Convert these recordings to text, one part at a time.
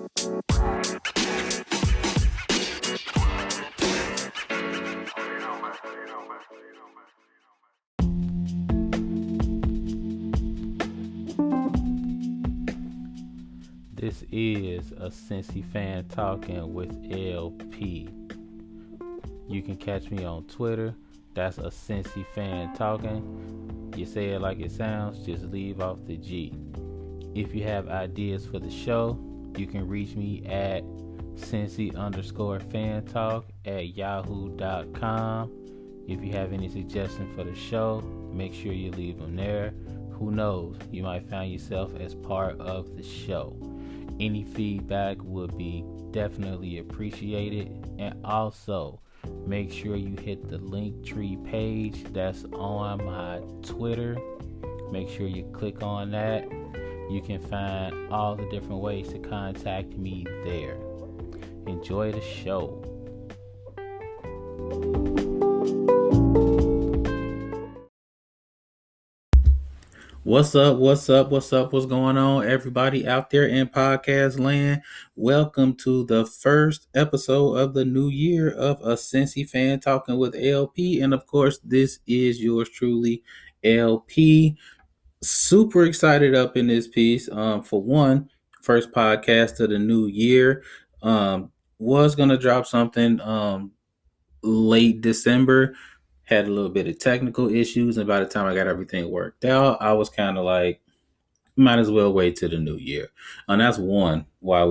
This is a Cincy fan talking with LP. You can catch me on Twitter. That's a Cincy fan talking. You say it like it sounds, just leave off the G. If you have ideas for the show, you can reach me at Cincy_fan talk at yahoo.com. If you have any suggestions for the show, make sure you leave them there. Who knows, you might find yourself as part of the show. Any feedback would be definitely appreciated. And also, make sure you hit the Linktree page that's on my Twitter. Make sure you click on that. You can find all the different ways to contact me there. Enjoy the show. What's up? What's going on, everybody out there in podcast land? Welcome to the first episode of the new year of a Cincy fan talking with LP. And of course, this is yours truly, LP. Super excited up in this piece. For one, first podcast of the new year. Was gonna drop something late December. Had a little bit of technical issues, and by the time I got everything worked out, I was kind of like, might as well wait till the new year. And that's one why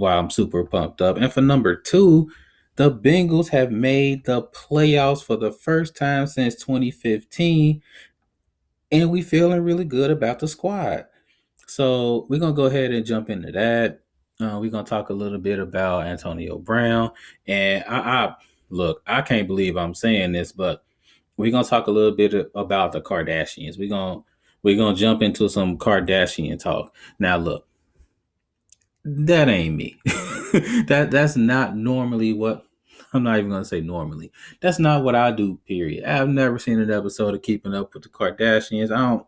I'm super pumped up. And for number two, the Bengals have made the playoffs for the first time since 2015, and we feeling really good about the squad. So we're gonna go ahead and jump into that. We're gonna talk a little bit about Antonio Brown, and I look, I can't believe I'm saying this, but we're gonna talk a little bit about the Kardashians. We're gonna jump into some Kardashian talk. Now, look, that ain't me. That's not normally what. I'm not even gonna say normally. That's not what I do. Period. I've never seen an episode of Keeping Up with the Kardashians. I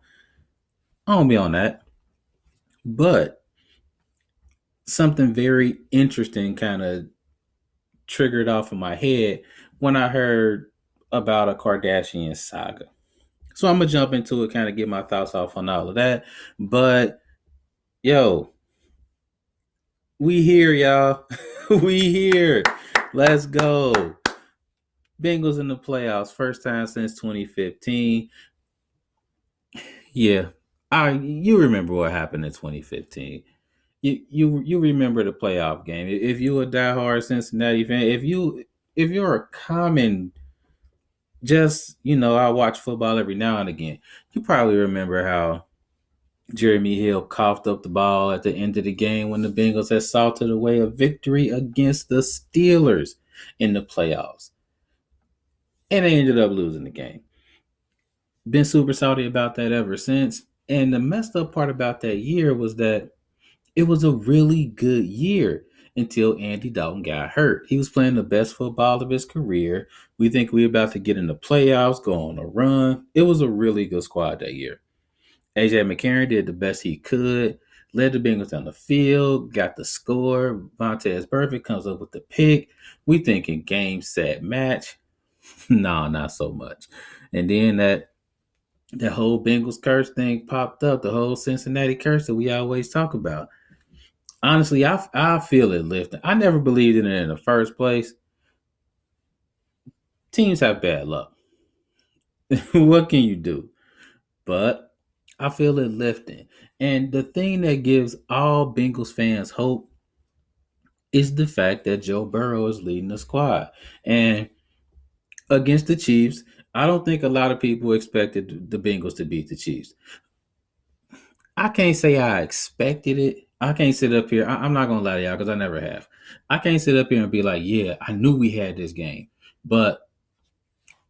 don't be on that. But something very interesting kind of triggered off of my head when I heard about a Kardashian saga. So I'm gonna jump into it, kind of get my thoughts off on all of that. But yo, we here, y'all. We here. Let's go. Bengals in the playoffs, first time since 2015. Yeah, you remember what happened in 2015. You remember the playoff game. If you a diehard Cincinnati fan, if you're a common, just I watch football every now and again. You probably remember how Jeremy Hill coughed up the ball at the end of the game when the Bengals had salted away a victory against the Steelers in the playoffs, and they ended up losing the game. Been super salty about that ever since. And the messed up part about that year was that it was a really good year until Andy Dalton got hurt. He was playing the best football of his career. We think we were about to get in the playoffs, go on a run. It was a really good squad that year. AJ McCarron did the best he could, led the Bengals down the field, got the score. Vontez Perfect comes up with the pick. We thinking game, set, match. No, not so much. And then that whole Bengals curse thing popped up, the whole Cincinnati curse that we always talk about. Honestly, I feel it lifting. I never believed in it in the first place. Teams have bad luck. What can you do? But I feel it lifting. And the thing that gives all Bengals fans hope is the fact that Joe Burrow is leading the squad. And against the Chiefs, I don't think a lot of people expected the Bengals to beat the Chiefs. I can't say I expected it. I can't sit up here. I'm not going to lie to y'all because I never have. I can't sit up here and be like, yeah, I knew we had this game. But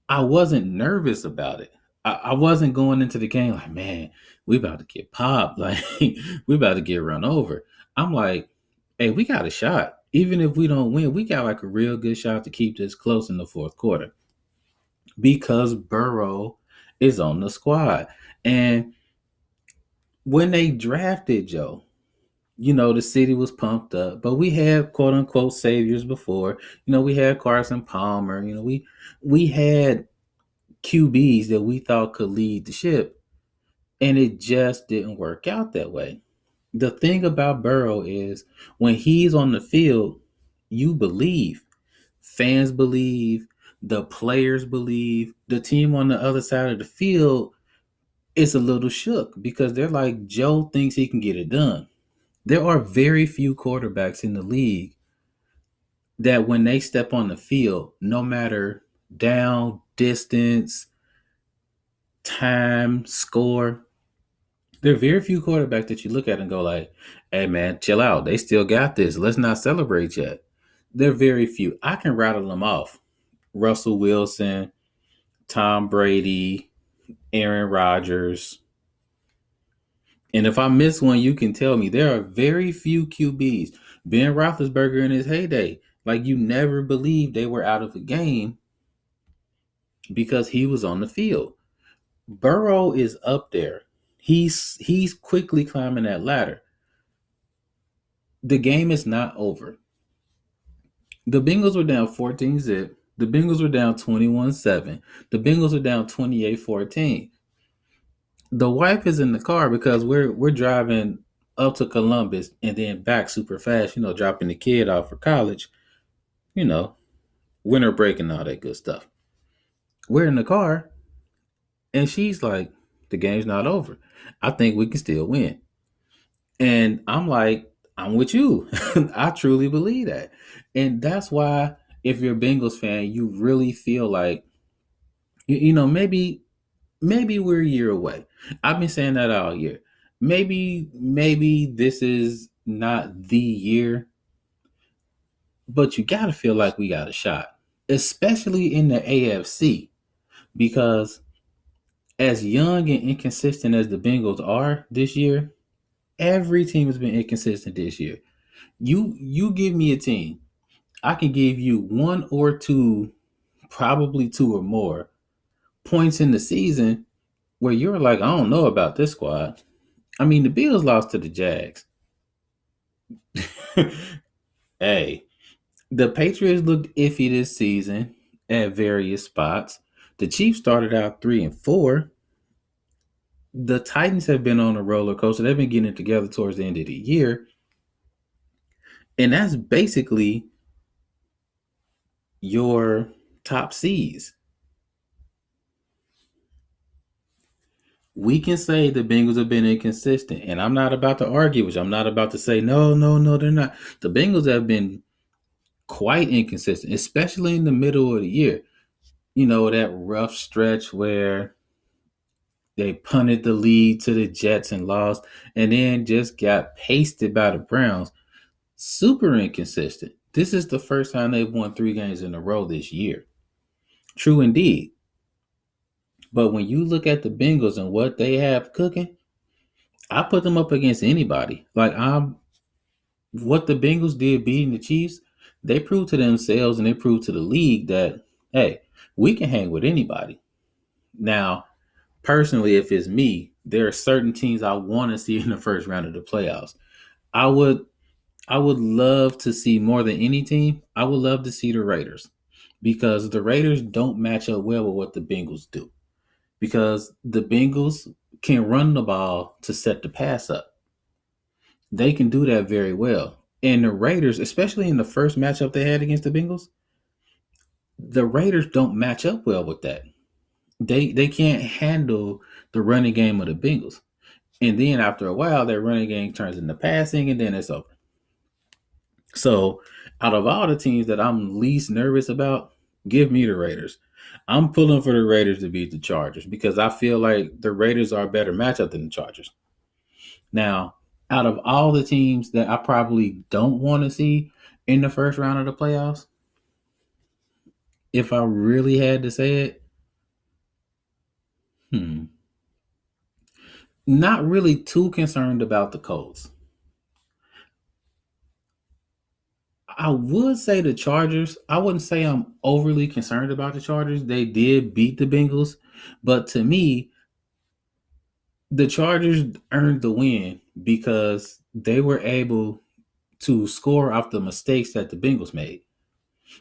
I wasn't nervous about it. I wasn't going into the game like, man, we about to get popped. Like, we about to get run over. I'm like, hey, we got a shot. Even if we don't win, we got like a real good shot to keep this close in the fourth quarter because Burrow is on the squad. And when they drafted Joe, The city was pumped up, but we had quote unquote saviors before. We had Carson Palmer. We had QBs that we thought could lead the ship, and it just didn't work out that way. The thing about Burrow is when he's on the field, you believe. Fans believe, the players believe, the team on the other side of the field is a little shook because they're like, Joe thinks he can get it done. There are very few quarterbacks in the league that when they step on the field, no matter down, distance, time, score, there are very few quarterbacks that you look at and go like, hey man, chill out. They still got this. Let's not celebrate yet. They're very few. I can rattle them off. Russell Wilson, Tom Brady, Aaron Rodgers. And if I miss one, you can tell me. There are very few QBs. Ben Roethlisberger in his heyday, like you never believed they were out of the game because he was on the field. Burrow is up there. He's quickly climbing that ladder. The game is not over. The Bengals were down 14 zip. The Bengals were down 21-7. The Bengals were down 28-14. The wife is in the car because we're driving up to Columbus and then back super fast, dropping the kid off for college, you know, winter break and all that good stuff. We're in the car and she's like, the game's not over. I think we can still win. And I'm like, I'm with you. I truly believe that. And that's why if you're a Bengals fan, you really feel like, maybe we're a year away. I've been saying that all year. Maybe this is not the year, but you got to feel like we got a shot, especially in the AFC, because as young and inconsistent as the Bengals are this year, every team has been inconsistent this year. You give me a team, I can give you one or two, probably two or more points in the season where you're like, I don't know about this squad. I mean, the Bills lost to the Jags. Hey, the Patriots looked iffy this season at various spots. The Chiefs started out 3-4. The Titans have been on a roller coaster. They've been getting it together towards the end of the year. And that's basically your top seeds. We can say the Bengals have been inconsistent, and I'm not about to argue, which I'm not about to say, no, no, no, they're not. The Bengals have been quite inconsistent, especially in the middle of the year. That rough stretch where they punted the lead to the Jets and lost, and then just got pasted by the Browns. Super inconsistent. This is the first time they've won 3 games in a row this year. True indeed. But when you look at the Bengals and what they have cooking, I put them up against anybody. What the Bengals did beating the Chiefs, they proved to themselves and they proved to the league that, hey, we can hang with anybody. Now, personally, if it's me, there are certain teams I want to see in the first round of the playoffs. I would I would love to see more than any team. I would love to see the Raiders because the Raiders don't match up well with what the Bengals do. Because the Bengals can run the ball to set the pass up. They can do that very well. And the Raiders, especially in the first matchup they had against the Bengals, the Raiders don't match up well with that. They can't handle the running game of the Bengals. And then after a while, their running game turns into passing, and then it's over. So, out of all the teams that I'm least nervous about, give me the Raiders. I'm pulling for the Raiders to beat the Chargers because I feel like the Raiders are a better matchup than the Chargers. Now, out of all the teams that I probably don't want to see in the first round of the playoffs, if I really had to say it, hmm, not really too concerned about the Colts. I would say the Chargers. I wouldn't say I'm overly concerned about the Chargers. They did beat the Bengals, but to me, the Chargers earned the win because they were able to score off the mistakes that the Bengals made.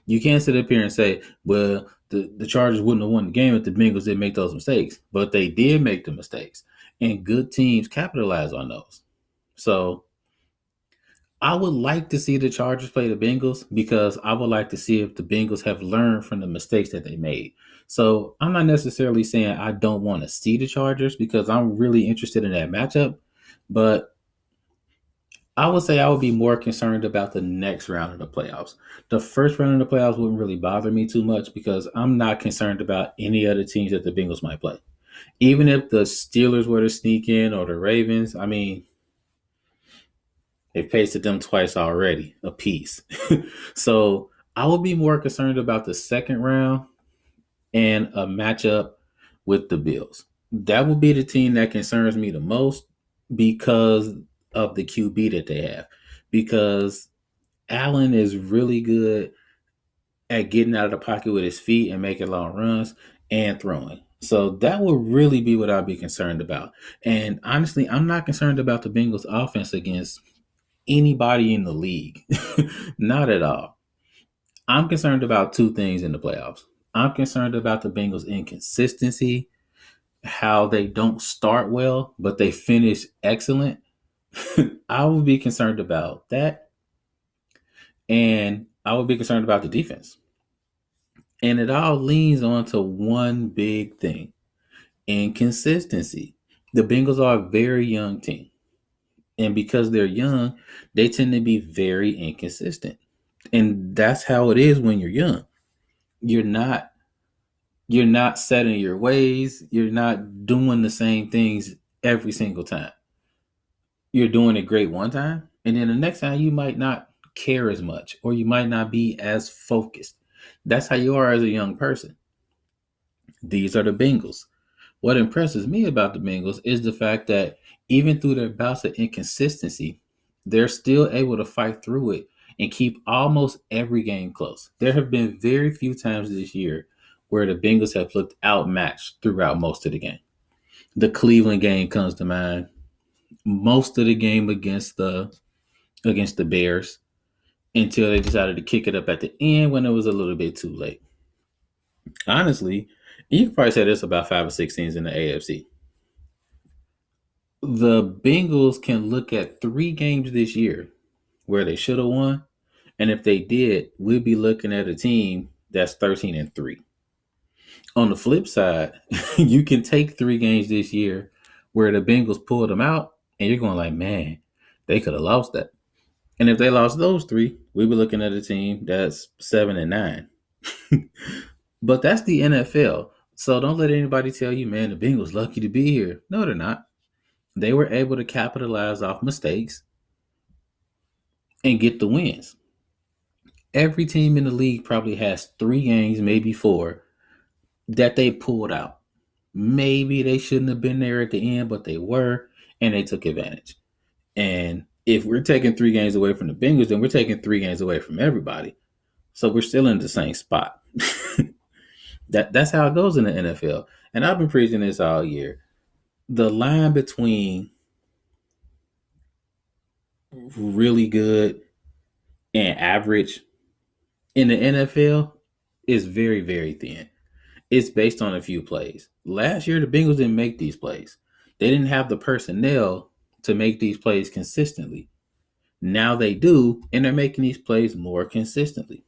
You can't sit up here and say, well, the Chargers wouldn't have won the game if the Bengals didn't make those mistakes. But they did make the mistakes. And good teams capitalize on those. So I would like to see the Chargers play the Bengals because I would like to see if the Bengals have learned from the mistakes that they made. So I'm not necessarily saying I don't want to see the Chargers because I'm really interested in that matchup. But I would say I would be more concerned about the next round of the playoffs. The first round of the playoffs wouldn't really bother me too much because I'm not concerned about any other teams that the Bengals might play. Even if the Steelers were to sneak in or the Ravens, I mean, they've pasted them twice already, a piece. So I would be more concerned about the second round and a matchup with the Bills. That would be the team that concerns me the most because of the QB that they have. Because Allen is really good at getting out of the pocket with his feet and making long runs and throwing. So that would really be what I'd be concerned about. And honestly, I'm not concerned about the Bengals offense against anybody in the league. Not at all. I'm concerned about two things in the playoffs. I'm concerned about the Bengals' inconsistency, how they don't start well, but they finish excellent. I would be concerned about that. And I would be concerned about the defense. And it all leans onto one big thing: inconsistency. The Bengals are a very young team. And because they're young, they tend to be very inconsistent. And that's how it is when you're young. You're not you're not set in your ways. You're not doing the same things every single time. You're doing it great one time, and then the next time you might not care as much or you might not be as focused. That's how you are as a young person. These are the Bengals. What impresses me about the Bengals is the fact that even through their bouts of inconsistency, they're still able to fight through it and keep almost every game close. There have been very few times this year where the Bengals have looked outmatched throughout most of the game. The Cleveland game comes to mind. Most of the game against the Bears until they decided to kick it up at the end when it was a little bit too late. Honestly, you could probably say this about 5 or 6 teams in the AFC. The Bengals can look at 3 games this year where they should have won, and if they did, we'd be looking at a team that's 13-3. On the flip side, you can take 3 games this year where the Bengals pulled them out, and you're going like, man, they could have lost that. And if they lost those 3, we'd be looking at a team that's 7-9. But that's the NFL. So don't let anybody tell you, man, the Bengals lucky to be here. No, they're not. They were able to capitalize off mistakes and get the wins. Every team in the league probably has 3 games, maybe 4, that they pulled out. Maybe they shouldn't have been there at the end, but they were, and they took advantage. And if we're taking 3 games away from the Bengals, then we're taking 3 games away from everybody. So we're still in the same spot. That's how it goes in the NFL. And I've been preaching this all year. The line between really good and average in the NFL is very, very thin. It's based on a few plays. Last year, the Bengals didn't make these plays. They didn't have the personnel to make these plays consistently. Now they do, and they're making these plays more consistently.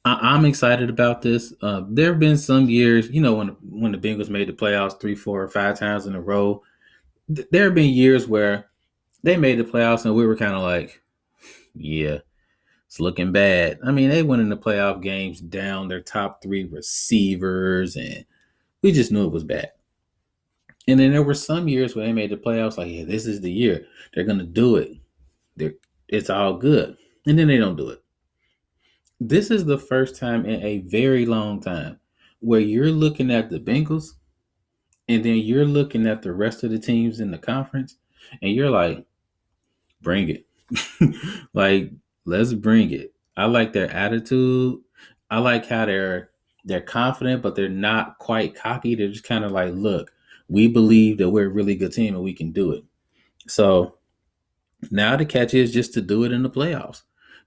I'm excited about this. There have been some years, when the Bengals made the playoffs 3, 4, or 5 times in a row. There have been years where they made the playoffs and we were kind of like, yeah, it's looking bad. I mean, they went in the playoff games down their top 3 receivers, and we just knew it was bad. And then there were some years where they made the playoffs like, yeah, this is the year. They're going to do it. It's all good. And then they don't do it. This is the first time in a very long time where you're looking at the Bengals and then you're looking at the rest of the teams in the conference and you're like, bring it. Like, let's bring it. I like their attitude. I like how they're confident, but they're not quite cocky. They're just kind of like, look, we believe that we're a really good team and we can do it. So Now the catch is just to do it in the playoffs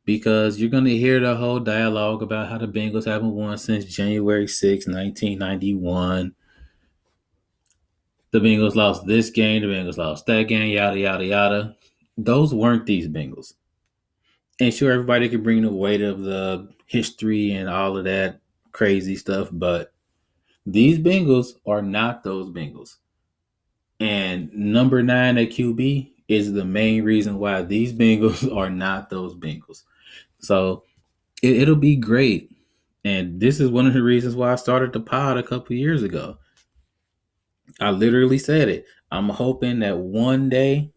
because you're going to hear the whole dialogue about how the Bengals haven't won since January 6, 1991. The Bengals lost this game, the Bengals lost that game, yada, yada, yada. Those weren't these Bengals. And sure, everybody can bring the weight of the history and all of that crazy stuff, but these Bengals are not those Bengals. And number 9 at QB is the main reason why these Bengals are not those Bengals. So it'll be great. And this is one of the reasons why I started the pod a couple years ago. I literally said it. I'm hoping that one day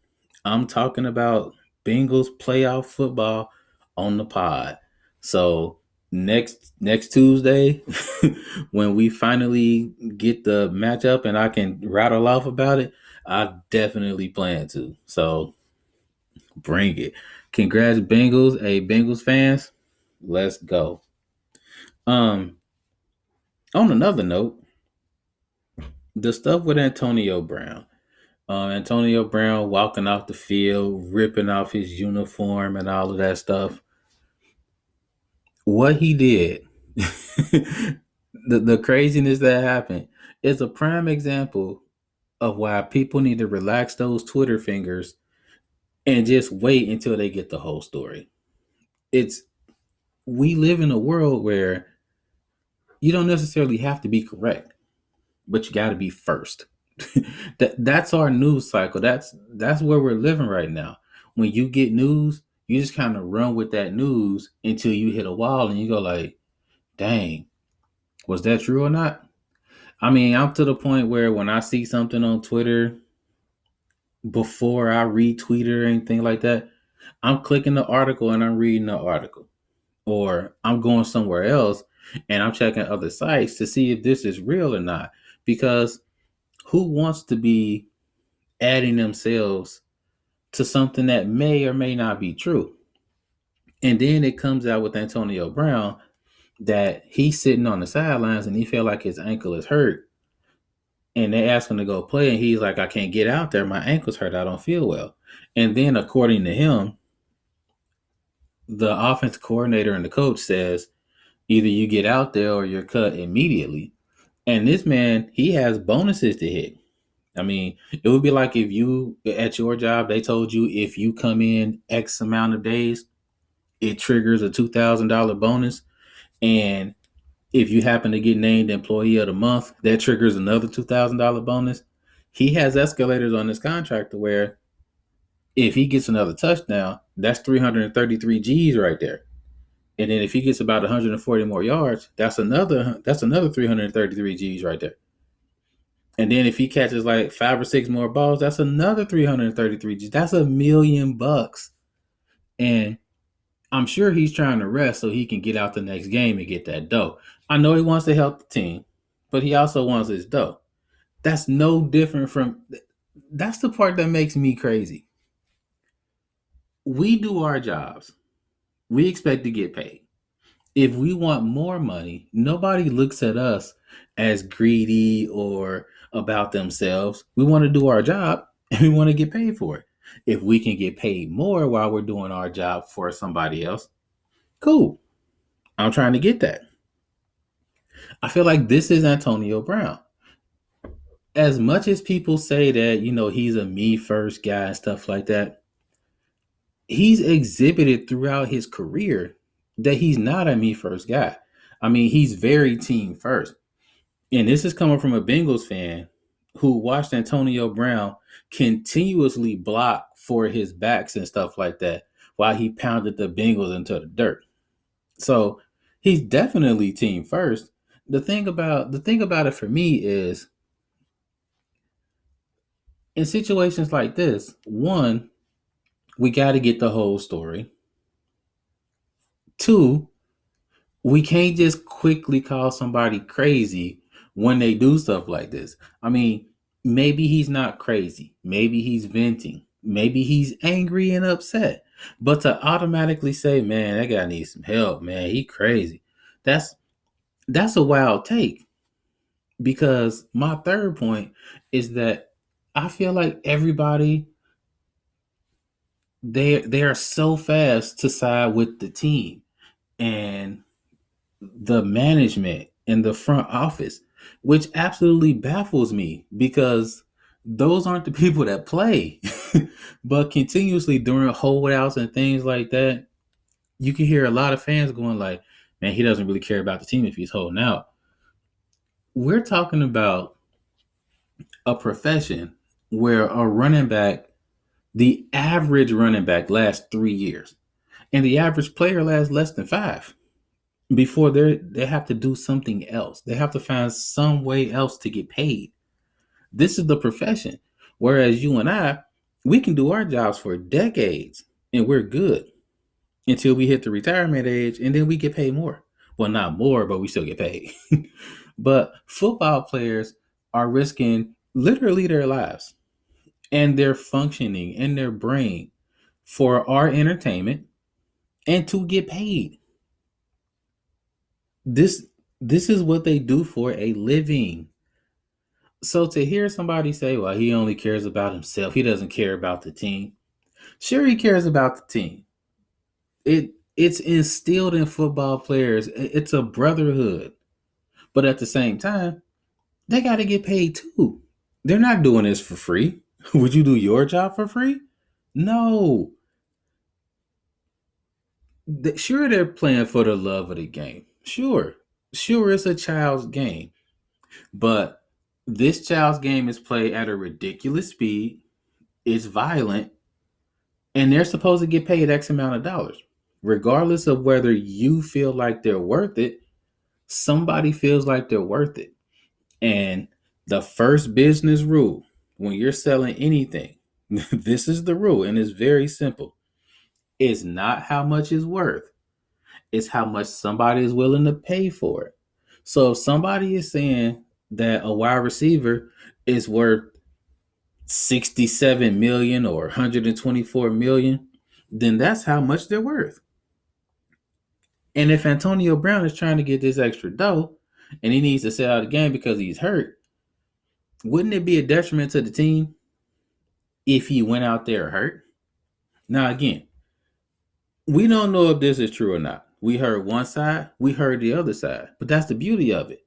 I'm talking about Bengals playoff football on the pod. So next Tuesday, when we finally get the matchup and I can rattle off about it, I definitely plan to. So bring it. Congrats, Bengals. Hey, Bengals fans, let's go. Um, on another note, the stuff with Antonio Brown. Antonio Brown walking off the field, ripping off his uniform and all of that stuff. What he did, the craziness that happened, is a prime example of why people need to relax those Twitter fingers and just wait until they get the whole story. It's We live in a world where you don't necessarily have to be correct, but you got to be first. That's our news cycle. That's where we're living right now. When you get news, you just kind of run with that news until you hit a wall and you go like, "Dang, was that true or not?" I mean, I'm to the point where when I see something on Twitter before I retweet it or anything like that, I'm clicking the article and I'm reading the article. Or I'm going somewhere else and I'm checking other sites to see if this is real or not. Because who wants to be adding themselves to something that may or may not be true? And then it comes out with Antonio Brown that he's sitting on the sidelines and he felt like his ankle is hurt. And they ask him to go play, and he's like, I can't get out there. My ankle's hurt. I don't feel well. And then, according to him, the offense coordinator and the coach says either you get out there or you're cut immediately. And this man, he has bonuses to hit. I mean, it would be like if you, at your job, they told you if you come in X amount of days, it triggers a $2,000 bonus. And if you happen to get named Employee of the Month, that triggers another $2,000 bonus. He has escalators on his contract to where if he gets another touchdown, that's 333 G's right there. And then if he gets about 140 more yards, that's another 333 G's right there. And then if he catches like 5 or 6 more balls, that's another 333 G's. That's $1,000,000. And I'm sure he's trying to rest so he can get out the next game and get that dough. I know he wants to help the team, but he also wants his dough. That's no different from that's the part that makes me crazy. We do our jobs. We expect to get paid. If we want more money, nobody looks at us as greedy or about themselves. We want to do our job and we want to get paid for it. If we can get paid more while we're doing our job for somebody else, cool. I'm trying to get that. I feel like this is Antonio Brown. As much as people say that, he's a me first guy and stuff like that, he's exhibited throughout his career that he's not a me first guy. I mean, he's very team first. And this is coming from a Bengals fan who watched Antonio Brown continuously block for his backs and stuff like that while he pounded the Bengals into the dirt. So he's definitely team first. The thing about it for me is in situations like this, one, we got to get the whole story. Two, we can't just quickly call somebody crazy when they do stuff like this. I mean, maybe he's not crazy. Maybe he's venting. Maybe he's angry and upset. But to automatically say, man, that guy needs some help, man, he crazy. That's that's a wild take. Because my third point is that I feel like everybody they are so fast to side with the team and the management and the front office, which absolutely baffles me because those aren't the people that play. But continuously during holdouts and things like that, you can hear a lot of fans going like, man, he doesn't really care about the team if he's holding out. We're talking about a profession where a running back, the average running back lasts 3 years, and the average player lasts less than five before they have to do something else. They have to find some way else to get paid. This is the profession. Whereas you and I, we can do our jobs for decades and we're good until we hit the retirement age and then we get paid more. Well, not more, but we still get paid. But football players are risking literally their lives and their functioning and their brain for our entertainment and to get paid. This this is what they do for a living. So to hear somebody say, "Well, he only cares about himself. He doesn't care about the team." Sure, he cares about the team. It's instilled in football players. It's a brotherhood, but at the same time, they got to get paid too. They're not doing this for free. Would you do your job for free? No. Sure, they're playing for the love of the game. Sure, it's a child's game, but this child's game is played at a ridiculous speed. It's violent, and they're supposed to get paid X amount of dollars. Regardless of whether you feel like they're worth it, somebody feels like they're worth it. And the first business rule when you're selling anything, this is the rule, and it's very simple. It's not how much it's worth, it's how much somebody is willing to pay for it. So if somebody is saying that a wide receiver is worth 67 million or 124 million, then that's how much they're worth. And if Antonio Brown is trying to get this extra dough and he needs to sit out the game because he's hurt, wouldn't it be a detriment to the team if he went out there hurt? Now, again, we don't know if this is true or not. We heard one side, we heard the other side, but that's the beauty of it.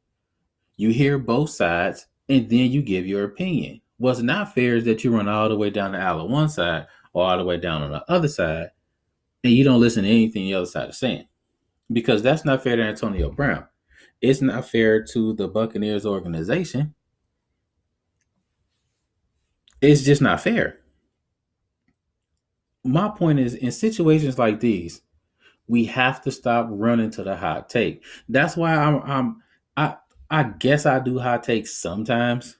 You hear both sides and then you give your opinion. What's not fair is that you run all the way down the aisle on one side or all the way down on the other side and you don't listen to anything the other side is saying, because that's not fair to Antonio Brown. It's not fair to the Buccaneers organization. It's just not fair. My point is, in situations like these, we have to stop running to the hot take. That's why I I guess I do hot takes sometimes,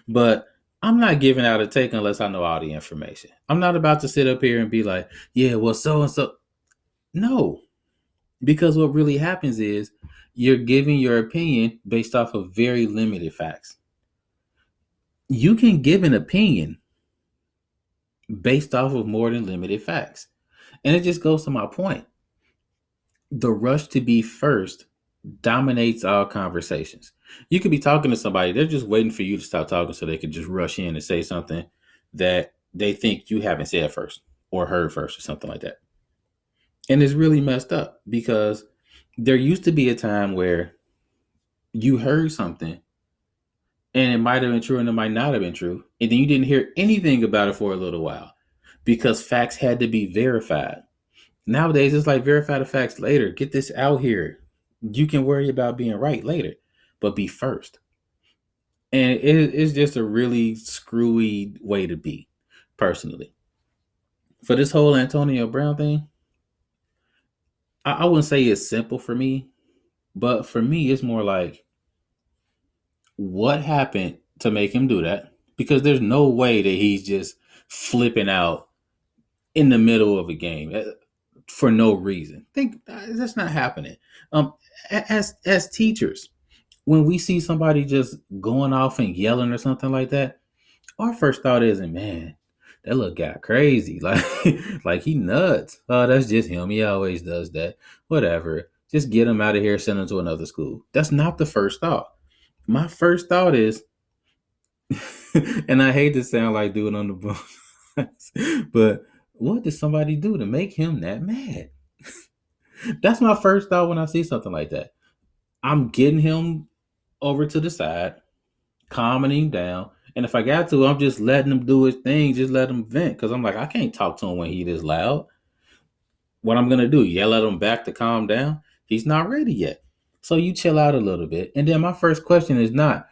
but I'm not giving out a take unless I know all the information. I'm not about to sit up here and be like, yeah, well, so and so. No, because what really happens is you're giving your opinion based off of very limited facts. You can give an opinion based off of more than limited facts. And it just goes to my point. The rush to be first dominates all conversations. You could be talking to somebody, they're just waiting for you to stop talking so they can just rush in and say something that they think you haven't said first or heard first or something like that. And it's really messed up because there used to be a time where you heard something and it might have been true and it might not have been true. And then you didn't hear anything about it for a little while because facts had to be verified. Nowadays, it's like verify the facts later. Get this out here. You can worry about being right later, but be first. And it's just a really screwy way to be, personally. For this whole Antonio Brown thing, I wouldn't say it's simple for me, but for me, it's more like what happened to make him do that? Because there's no way that he's just flipping out in the middle of a game for no reason. Think that's not happening. Um, as teachers, when we see somebody just going off and yelling or something like that, our first thought isn't, man, that little guy crazy. Like he nuts. Oh, that's just him. He always does that. Whatever. Just get him out of here, send him to another school. That's not the first thought. My first thought is, and I hate to sound like doing on the books, but What did somebody do to make him that mad? That's my first thought when I see something like that. I'm getting him over to the side, calming him down. And if I got to, I'm just letting him do his thing, just let him vent. Because I'm like, I can't talk to him when he this loud. What I'm going to do, yell at him back to calm down? He's not ready yet. So you chill out a little bit. And then my first question is not,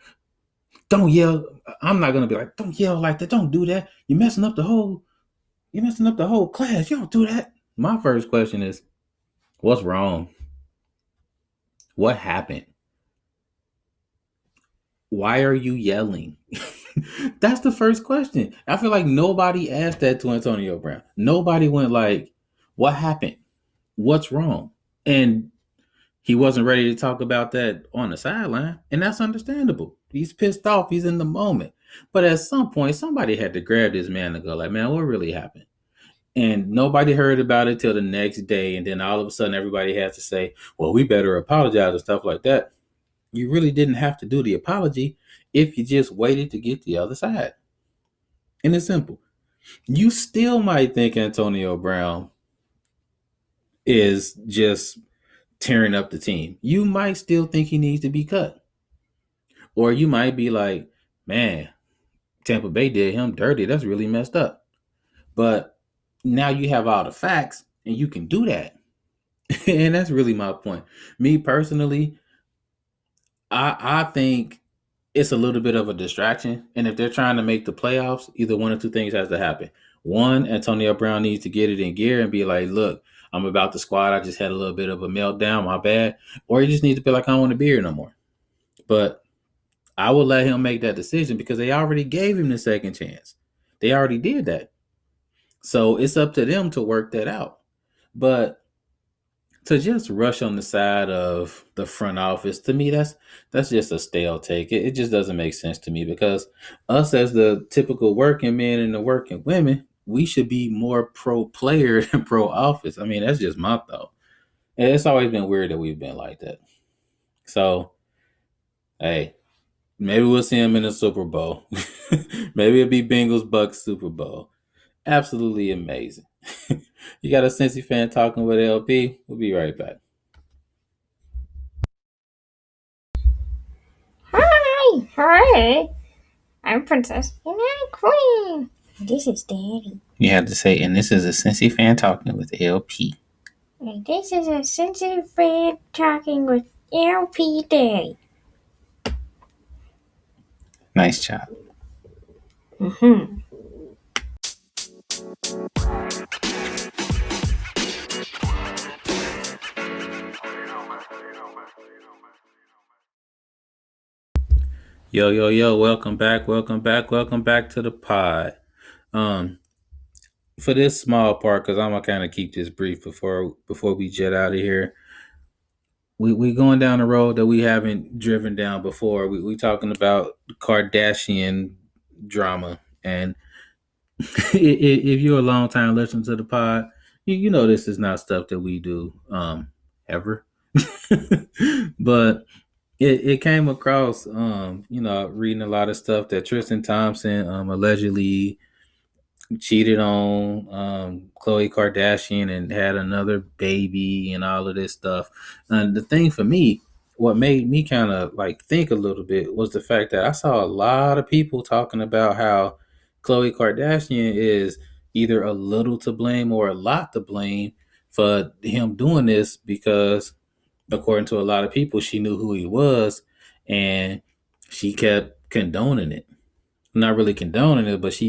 don't yell. I'm not going to be like, don't yell like that. Don't do that. You're messing up the whole class. You don't do that. My first question is, what's wrong? What happened? Why are you yelling? That's the first question. I feel like nobody asked that to Antonio Brown. Nobody went like, what happened? What's wrong? And he wasn't ready to talk about that on the sideline. And that's understandable. He's pissed off. He's in the moment. But at some point, somebody had to grab this man and go like, man, what really happened? And nobody heard about it till the next day. And then all of a sudden, everybody has to say, well, we better apologize and stuff like that. You really didn't have to do the apology if you just waited to get the other side. And it's simple. You still might think Antonio Brown is just tearing up the team. You might still think he needs to be cut. Or you might be like, man, Tampa Bay did him dirty. That's really messed up. But now you have all the facts and you can do that. And that's really my point. Me personally, I think it's a little bit of a distraction. And if they're trying to make the playoffs, either one or two things has to happen. One, Antonio Brown needs to get it in gear and be like, look, I'm about the squad. I just had a little bit of a meltdown. My bad. Or he just needs to be like, I don't want to be here no more. But I would let him make that decision because they already gave him the second chance. They already did that. So it's up to them to work that out. But to just rush on the side of the front office, to me, that's just a stale take. It just doesn't make sense to me because us as the typical working men and the working women, we should be more pro player than pro office. I mean, that's just my thought. And it's always been weird that we've been like that. So, hey, maybe we'll see him in the Super Bowl. Maybe it'll be Bengals Bucks Super Bowl. Absolutely amazing. You got a Cincy fan talking with LP. We'll be right back. Hi, I'm Princess and I'm Queen. This is Daddy. You have to say, and this is a Cincy fan talking with LP. And this is a sensitive fan talking with LP Daddy. Nice job. Mm-hmm. Yo, yo, yo, welcome back to the pod. Um, for this small part, because I'm gonna kind of keep this brief before we jet out of here. We going down a road that we haven't driven down before. We talking about Kardashian drama, and if you're a long time listener to the pod, you know this is not stuff that we do ever. But it came across reading a lot of stuff that Tristan Thompson allegedly cheated on Khloe Kardashian and had another baby and all of this stuff. And the thing for me, what made me kind of like think a little bit was the fact that I saw a lot of people talking about how Khloe Kardashian is either a little to blame or a lot to blame for him doing this because according to a lot of people, she knew who he was and she kept condoning it. Not really condoning it, but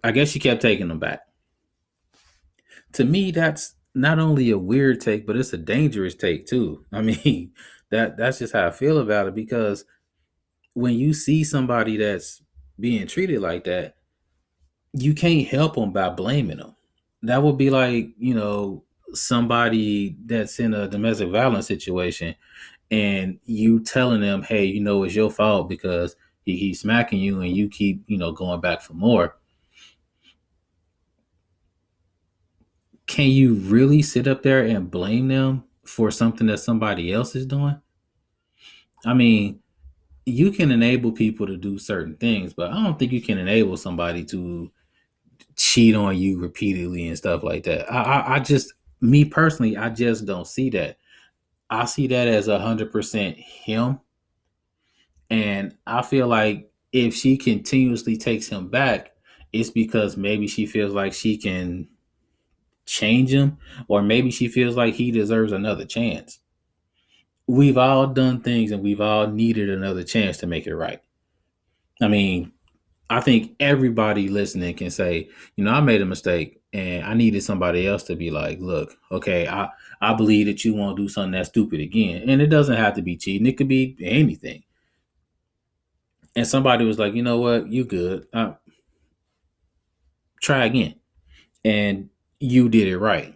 I guess she kept taking them back. To me, that's not only a weird take, but it's a dangerous take too. I mean, that's just how I feel about it because when you see somebody that's being treated like that, you can't help them by blaming them. That would be like, somebody that's in a domestic violence situation and you telling them, hey, it's your fault because he's smacking you and you keep, going back for more. Can you really sit up there and blame them for something that somebody else is doing? I mean, you can enable people to do certain things, but I don't think you can enable somebody cheat on you repeatedly and stuff like that. I just, me personally, I just don't see that. I see that as 100% him, and I feel like if she continuously takes him back, it's because maybe she feels like she can change him, or maybe she feels like he deserves another chance. We've all done things and we've all needed another chance to make it right. I mean, I think everybody listening can say, I made a mistake and I needed somebody else to be like, look, okay, I believe that you won't do something that stupid again. And it doesn't have to be cheating, it could be anything. And somebody was like, you know what, you good. Try again. And you did it right.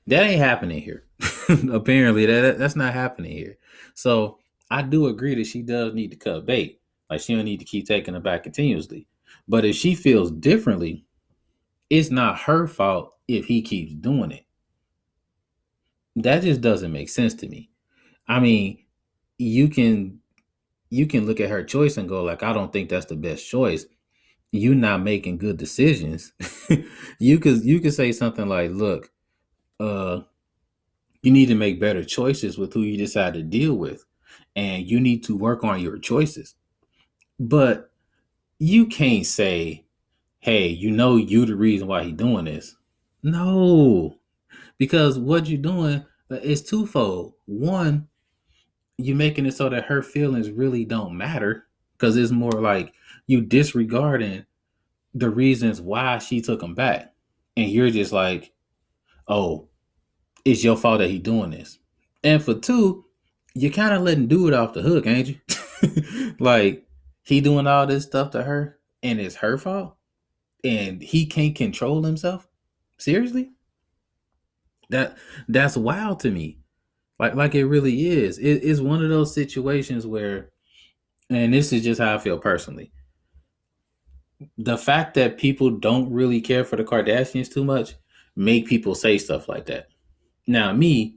That ain't happening here. Apparently, that's not happening here. So I do agree that she does need to cut bait. Like she don't need to keep taking it back continuously. But if she feels differently, it's not her fault if he keeps doing it. That just doesn't make sense to me. I mean, you can you can look at her choice and go like, I don't think that's the best choice. You're not making good decisions. You could say something like, look, uh, you need to make better choices with who you decide to deal with, and you need to work on your choices. But you can't say, hey, you the reason why he's doing this. No, because what you're doing is twofold. One, you're making it so that her feelings really don't matter, because it's more like you disregarding the reasons why she took him back, and you're just like, oh, it's your fault that he doing this. And for two, you kind of letting dude off the hook, ain't you? Like he doing all this stuff to her, and it's her fault, and he can't control himself. Seriously, that's wild to me. Like it really is. It's one of those situations where, and this is just how I feel personally. The fact that people don't really care for the Kardashians too much make people say stuff like that. Now, me,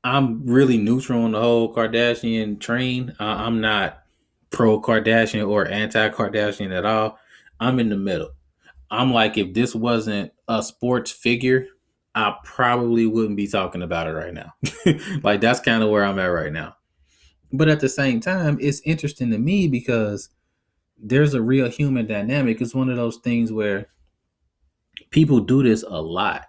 I'm really neutral on the whole Kardashian train. I'm not pro Kardashian or anti Kardashian at all. I'm in the middle. I'm like, if this wasn't a sports figure, I probably wouldn't be talking about it right now. Like, that's kind of where I'm at right now. But at the same time, it's interesting to me because there's a real human dynamic. It's one of those things where people do this a lot.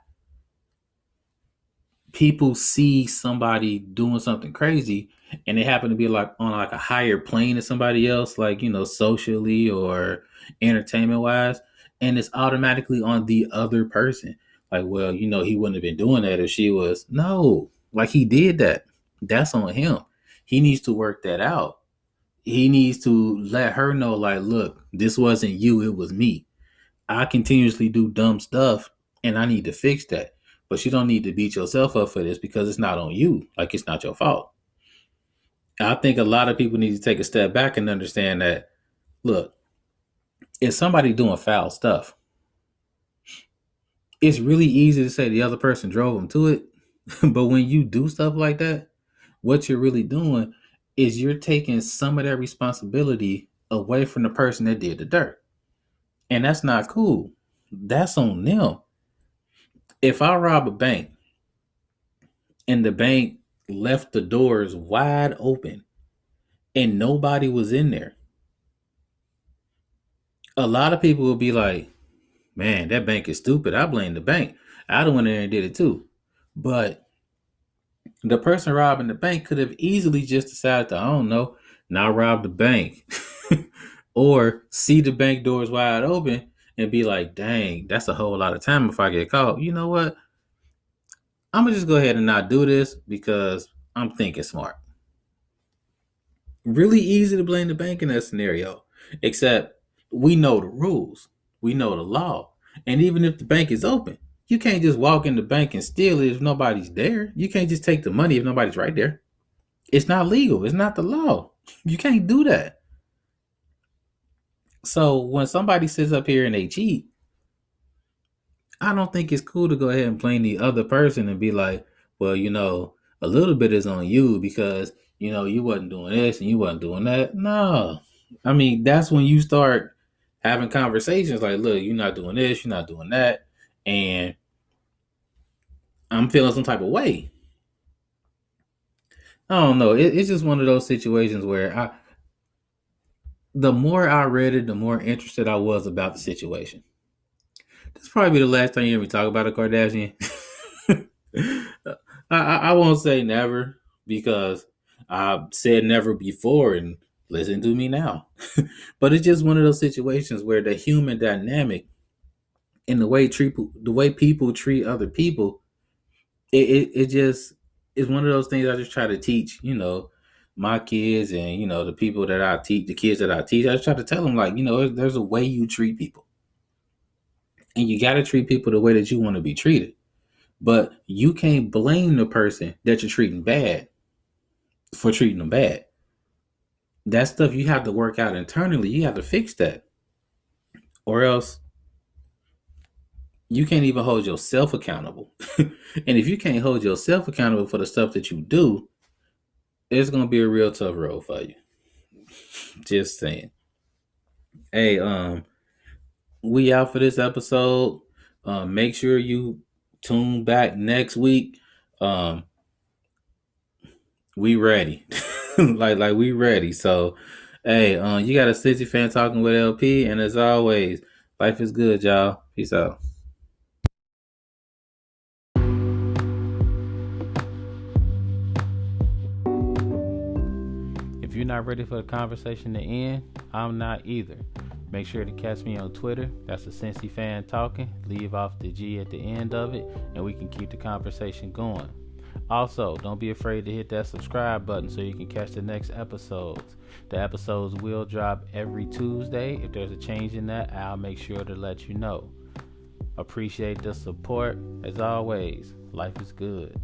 People see somebody doing something crazy and they happen to be like on like a higher plane than somebody else, like, socially or entertainment wise, and it's automatically on the other person. Like, well, he wouldn't have been doing that if she was. No, like he did that. That's on him. He needs to work that out. He needs to let her know, like, look, this wasn't you, it was me. I continuously do dumb stuff and I need to fix that. But you don't need to beat yourself up for this because it's not on you. Like it's not your fault. I think a lot of people need to take a step back and understand that, look, if somebody doing foul stuff, it's really easy to say the other person drove them to it. But when you do stuff like that, what you're really doing is you're taking some of that responsibility away from the person that did the dirt. And that's not cool. That's on them. If I rob a bank and the bank left the doors wide open and nobody was in there, a lot of people will be like, man, that bank is stupid. I blame the bank. I'd have went in there and did it too. But the person robbing the bank could have easily just decided to, I don't know, not rob the bank. Or see the bank doors wide open and be like, dang, that's a whole lot of time if I get caught. You know what? I'm going to just go ahead and not do this because I'm thinking smart. Really easy to blame the bank in that scenario, except we know the rules, we know the law, and even if the bank is open, you can't just walk in the bank and steal it if nobody's there. You can't just take the money if nobody's right there. It's not legal. It's not the law. You can't do that. So when somebody sits up here and they cheat, I don't think it's cool to go ahead and blame the other person and be like, well, a little bit is on you because, you wasn't doing this and you wasn't doing that. No. I mean, that's when you start having conversations like, look, you're not doing this, you're not doing that, and I'm feeling some type of way. I don't know. It's just one of those situations where the more I read it, the more interested I was about the situation. This is probably the last time you hear me talk about a Kardashian. I won't say never because I've said never before, and listen to me now. But it's just one of those situations where the human dynamic and the way people treat other people, it just is one of those things I just try to teach, my kids and the people that I teach, the kids that I teach. I just try to tell them like, there's a way you treat people, and you got to treat people the way that you want to be treated. But you can't blame the person that you're treating bad for treating them bad. That stuff you have to work out internally. You have to fix that, or else you can't even hold yourself accountable. And if you can't hold yourself accountable for the stuff that you do, it's gonna be a real tough road for you. Just saying. Hey, we out for this episode. Make sure you tune back next week. Um, we ready. like we ready. So hey, you got a City fan talking with LP, and as always, life is good, y'all. Peace out. If you're not ready for the conversation to end, I'm not either. Make sure to catch me on Twitter. That's a Cincy fan talking. Leave off the G at the end of it, and we can keep the conversation going. Also, don't be afraid to hit that subscribe button so you can catch the next episodes. The episodes will drop every Tuesday. If there's a change in that, I'll make sure to let you know. Appreciate the support. As always, life is good.